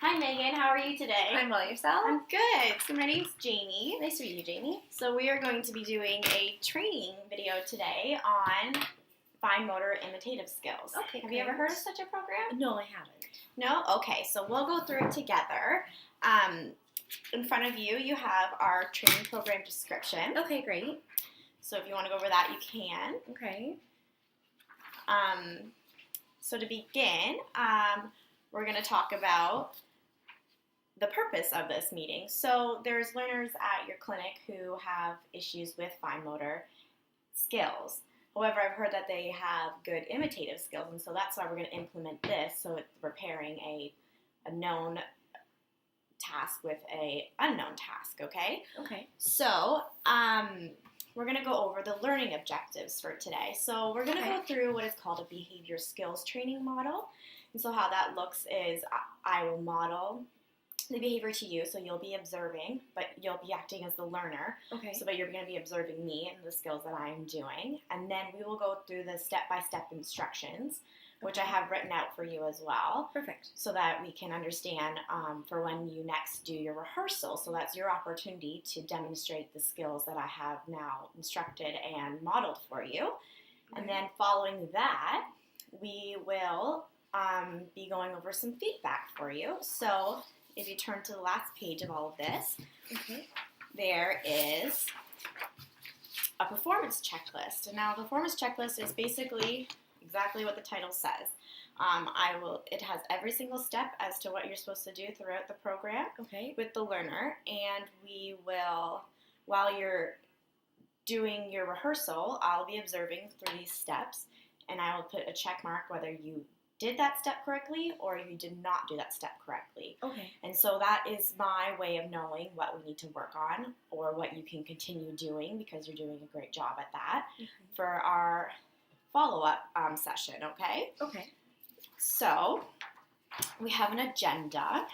Hi Megan, how are you today? I'm well, yourself? I'm good. So my name's Jamie. Nice to meet you, Jamie. So we are going to be doing a training video today on fine motor imitative skills. Okay, Have you ever heard of such a program? No, I haven't. No? Okay, so we'll go through it together. In front of you, you have our training program description. Okay, great. So if you want to go over that, you can. Okay. So to begin, we're going to talk about the purpose of this meeting. So there's learners at your clinic who have issues with fine motor skills. However, I've heard that they have good imitative skills, and so that's why we're going to implement this. So it's preparing a known task with a unknown task, okay? Okay. So we're going to go over the learning objectives for today. So we're going to go through what is called a behavior skills training model. And so how that looks is I will model the behavior to you, so you'll be observing, but you'll be acting as the learner. Okay. So, but you're going to be observing me and the skills that I'm doing. And then we will go through the step-by-step instructions, which I have written out for you as well. Perfect. So that we can understand for when you next do your rehearsal. So that's your opportunity to demonstrate the skills that I have now instructed and modeled for you. Okay. And then following that, we will be going over some feedback for you. So if you turn to the last page of all of this, there is a performance checklist. And now a performance checklist is basically exactly what the title says. It has every single step as to what you're supposed to do throughout the program with the learner. And we will, while you're doing your rehearsal, I'll be observing through these steps, and I will put a check mark whether you did that step correctly or you did not do that step correctly. Okay. And so that is my way of knowing what we need to work on or what you can continue doing because you're doing a great job at that for our follow-up session, okay? Okay. So we have an agenda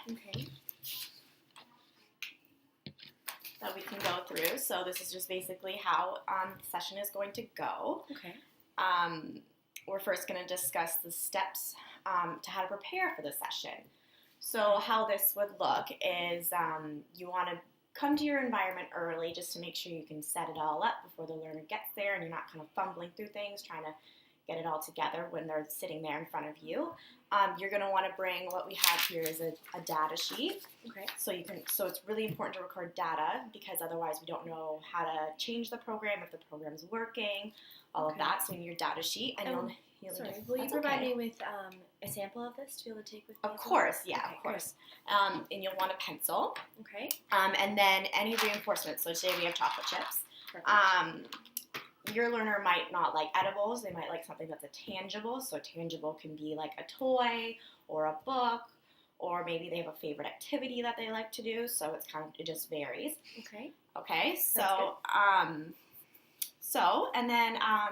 that we can go through. So this is just basically how the session is going to go. Okay. We're first going to discuss the steps to how to prepare for the session. So how this would look is you want to come to your environment early just to make sure you can set it all up before the learner gets there and you're not kind of fumbling through things, trying to get it all together when they're sitting there in front of you. You're going to want to bring what we have here is a data sheet. Okay. So it's really important to record data because otherwise we don't know how to change the program, if the program's working, all of that. So you need your data sheet. And will you provide me with a sample of this to be able to take with me? Of course, yeah, of course. And you'll want a pencil. Okay. And then any reinforcements. So today we have chocolate chips. Perfect. Your learner might not like edibles. They might like something that's a tangible. So tangible can be like a toy or a book, or maybe they have a favorite activity that they like to do. So it just varies. Okay. Okay. And then I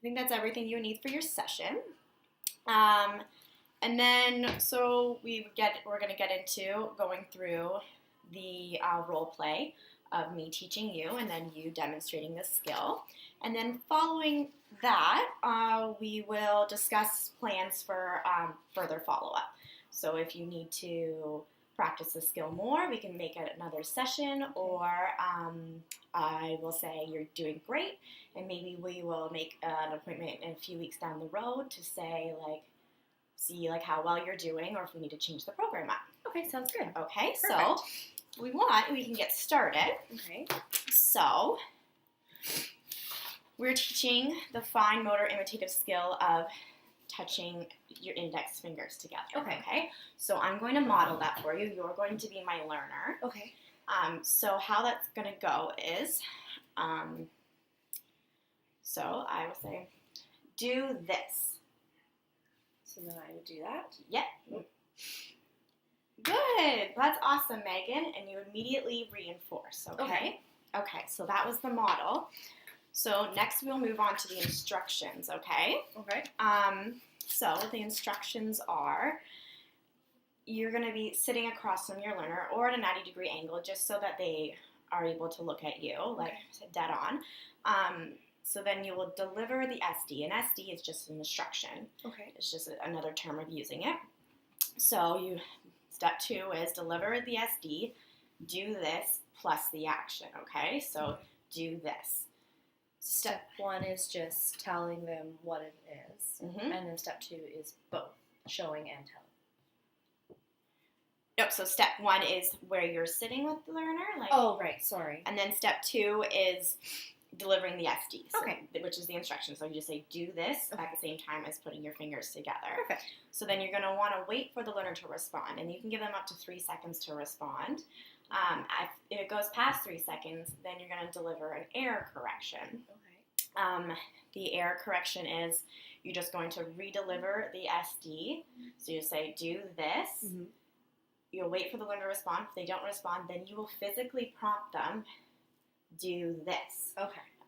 think that's everything you need for your session. And then we're going to get into going through the role play of me teaching you and then you demonstrating the skill. And then following that, we will discuss plans for further follow-up. So if you need to practice the skill more, we can make it another session, or I will say you're doing great, and maybe we will make an appointment in a few weeks down the road to say, see how well you're doing, or if we need to change the program up. Okay, sounds good. Okay, perfect. So we can get started. Okay. So we're teaching the fine motor imitative skill of touching your index fingers together. Okay. So I'm going to model that for you. You're going to be my learner. Okay. So how that's going to go is, so I will say, do this. So then I would do that. Yep. Good. That's awesome, Megan. And you immediately reinforce, okay? Okay, so that was the model. So next we'll move on to the instructions, okay? Okay. So the instructions are, you're going to be sitting across from your learner or at a 90-degree angle just so that they are able to look at you, dead on. So then you will deliver the SD, and SD is just an instruction. Okay. It's just another term of using it. So step 2 is deliver the SD, do this plus the action, okay? So do this. Step 1 is just telling them what it is, and then step 2 is both showing and telling. Nope, so step 1 is where you're sitting with the learner. Oh, right, sorry. And then step 2 is delivering the SD, Okay. Which is the instruction. So you just say, do this at the same time as putting your fingers together. Perfect. So then you're going to want to wait for the learner to respond, and you can give them up to 3 seconds to respond. If it goes past 3 seconds, then you're going to deliver an error correction. Okay. The error correction is you're just going to re-deliver the SD. So you say, do this. You'll wait for the learner to respond. If they don't respond, then you will physically prompt them, do this.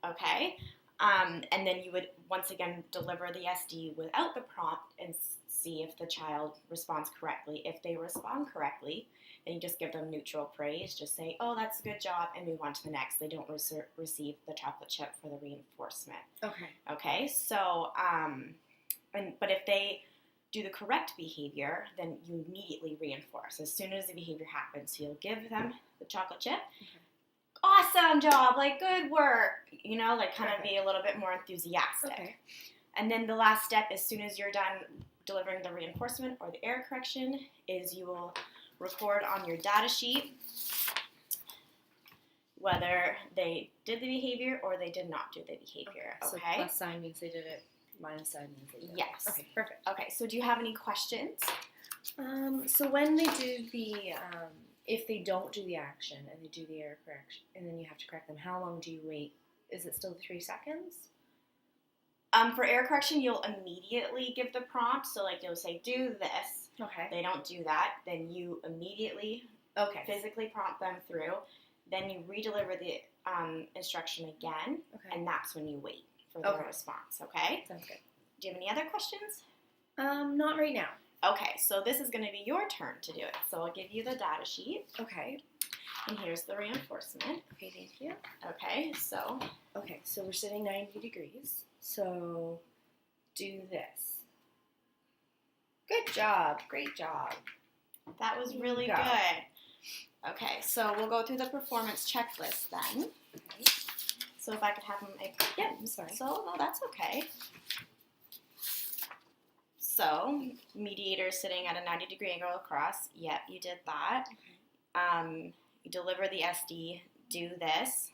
Okay? And then you would, once again, deliver the SD without the prompt and see if the child responds correctly. If they respond correctly, then you just give them neutral praise. Just say, oh, that's a good job, and move on to the next. They don't receive the chocolate chip for the reinforcement. Okay? So, but if they do the correct behavior, then you immediately reinforce. As soon as the behavior happens, you'll give them the chocolate chip. Awesome job, good work, kind of be a little bit more enthusiastic. And then the last step, as soon as you're done delivering the reinforcement or the error correction, is you will record on your data sheet whether they did the behavior or they did not do the behavior. So plus sign means they did it, minus sign means they did it. Yes. Okay, perfect. Okay, so do you have any questions? So when they do the, if they don't do the action and they do the error correction, and then you have to correct them, how long do you wait? Is it still 3 seconds? For error correction, you'll immediately give the prompt. So, you'll say, do this. Okay. They don't do that. Then you immediately physically prompt them through. Then you re-deliver the instruction again. And that's when you wait for the response, okay? Sounds good. Do you have any other questions? Not right now. Okay, so this is going to be your turn to do it. So I'll give you the data sheet. Okay. And here's the reinforcement. Okay, thank you. Okay, so. Okay, so we're sitting 90 degrees. So do this. Good job. Great job. That was really good. Okay, so we'll go through the performance checklist then. Okay. So if I could have my pen. Yep, I'm sorry. So, no, that's okay. So, Mediator sitting at a 90-degree angle across. Yep, you did that. Okay. You deliver the SD, do this,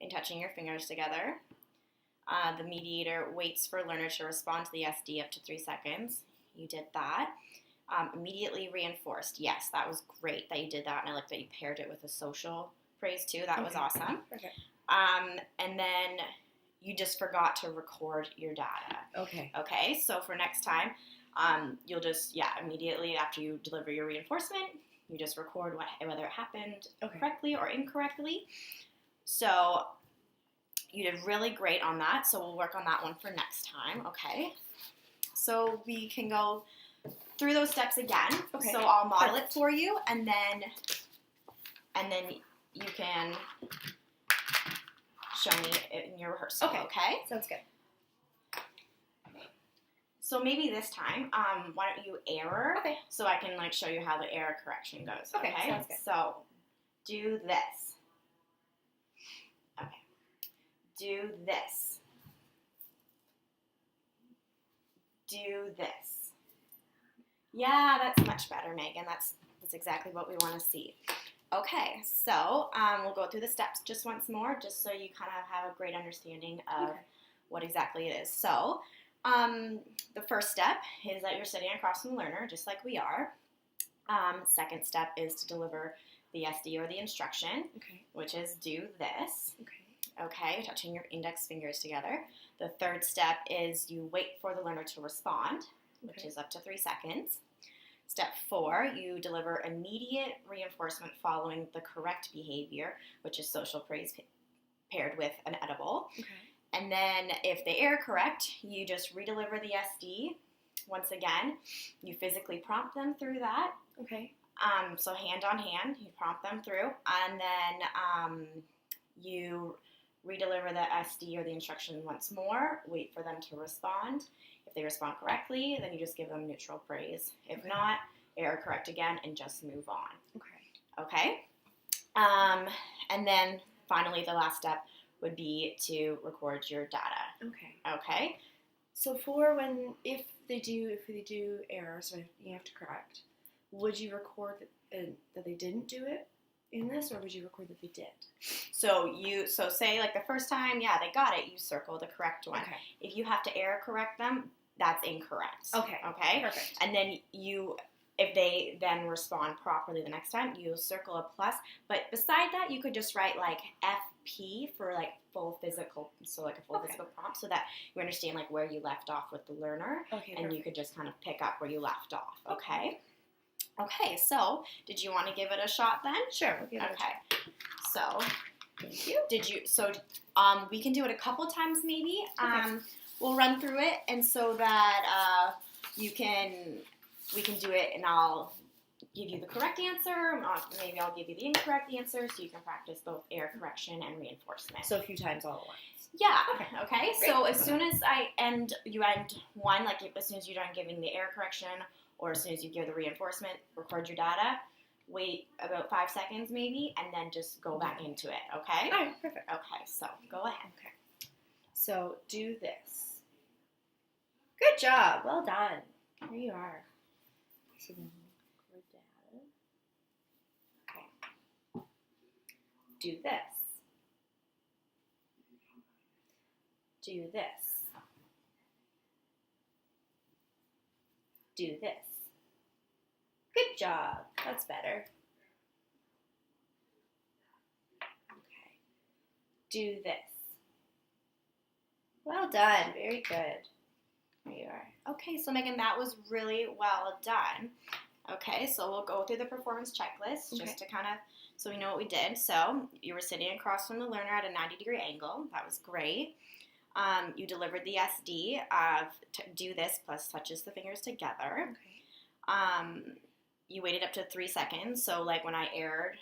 and touching your fingers together. The Mediator waits for learner to respond to the SD up to 3 seconds. You did that. Immediately reinforced. Yes, that was great that you did that, and I like that you paired it with a social praise too. That was awesome. Okay. And then you just forgot to record your data. Okay, so for next time, you'll just, immediately after you deliver your reinforcement, you just record whether it happened correctly or incorrectly. So you did really great on that, so we'll work on that one for next time, okay? So we can go through those steps again. Okay. So I'll model it for you, and then you can show me in your rehearsal. Okay? Sounds good. So maybe this time, why don't you error? Okay. So I can show you how the error correction goes. Okay, sounds good. So do this. Okay. Do this. Do this. Yeah, that's much better, Megan. That's exactly what we want to see. Okay, so we'll go through the steps just once more, just so you kind of have a great understanding of what exactly it is. So the first step is that you're sitting across from the learner, just like we are. Second step is to deliver the SD or the instruction, which is do this. Okay, touching your index fingers together. The third step is you wait for the learner to respond, which is up to 3 seconds. Step 4, you deliver immediate reinforcement following the correct behavior, which is social praise paired with an edible. And then if they error correct, you just re-deliver the SD. Once again, you physically prompt them through that. So hand on hand, you prompt them through. And then you re-deliver the SD or the instruction once more, wait for them to respond. If they respond correctly, then you just give them neutral praise. If not, error correct again and just move on. Okay? And then finally, the last step would be to record your data. Okay? So if they do errors, so you have to correct, would you record that they didn't do it in this, or would you record that they did? So say like the first time, yeah, they got it, you circle the correct one. Okay. If you have to error correct them, that's incorrect. Okay. Perfect. And then if they then respond properly the next time, you circle a plus. But beside that, you could just write like FP for like full physical, so like a full physical prompt, so that you understand like where you left off with the learner, and you could just kind of pick up where you left off. Okay. So did you want to give it a shot then? Sure. We'll give it a shot. So thank you. We can do it a couple times maybe. We'll run through it, and so that we can do it, and I'll give you the correct answer. Maybe I'll give you the incorrect answer, so you can practice both error correction and reinforcement. So a few times all at once. Yeah. Okay. So as soon as you end one, like as soon as you're done giving the error correction, or as soon as you give the reinforcement, record your data. Wait about 5 seconds maybe, and then just go back into it. Okay. All right. Perfect. Okay. So go ahead. Okay. So do this. Good job. Well done. Here you are. So then record data. Okay. Do this. Do this. Do this. Good job. That's better. Okay. Do this. Well done. Very good. There you are. Okay, so Megan, that was really well done. Okay, so we'll go through the performance checklist just to kind of, so we know what we did. So you were sitting across from the learner at a 90-degree angle. That was great. You delivered the SD of do this plus touches the fingers together. You waited up to 3 seconds. So like when I erred,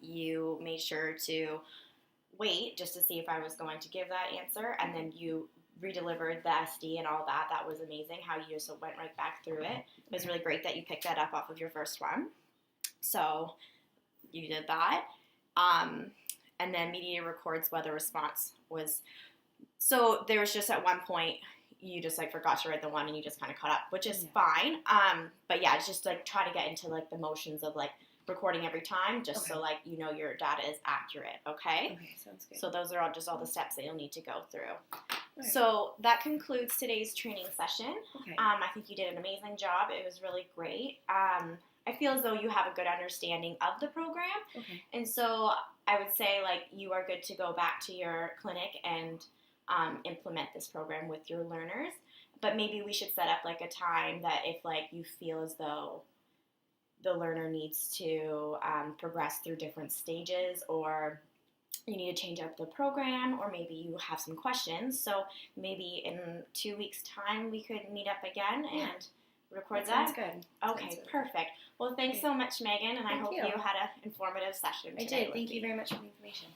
you made sure to wait just to see if I was going to give that answer, and then you redelivered the SD and all that. That was amazing how you just went right back through it. It was really great that you picked that up off of your first one. So you did that. And then Mediator records whether response was, so there was just at one point you just like forgot to write the one and you just kind of caught up, which is fine. But yeah, it's just like try to get into like the motions of like recording every time, just so like you know your data is accurate. Okay, sounds good. So those are all the steps that you'll need to go through. So that concludes today's training session. I think you did an amazing job. It was really great. I feel as though you have a good understanding of the program, and so I would say like you are good to go back to your clinic and implement this program with your learners. But maybe we should set up like a time that if like you feel as though the learner needs to progress through different stages, or you need to change up the program, or maybe you have some questions. So maybe in 2 weeks' time we could meet up again and record that. Sounds good. Okay, perfect. Well, thanks so much, Megan, and I hope you had an informative session today. I did. Thank you very much for the information.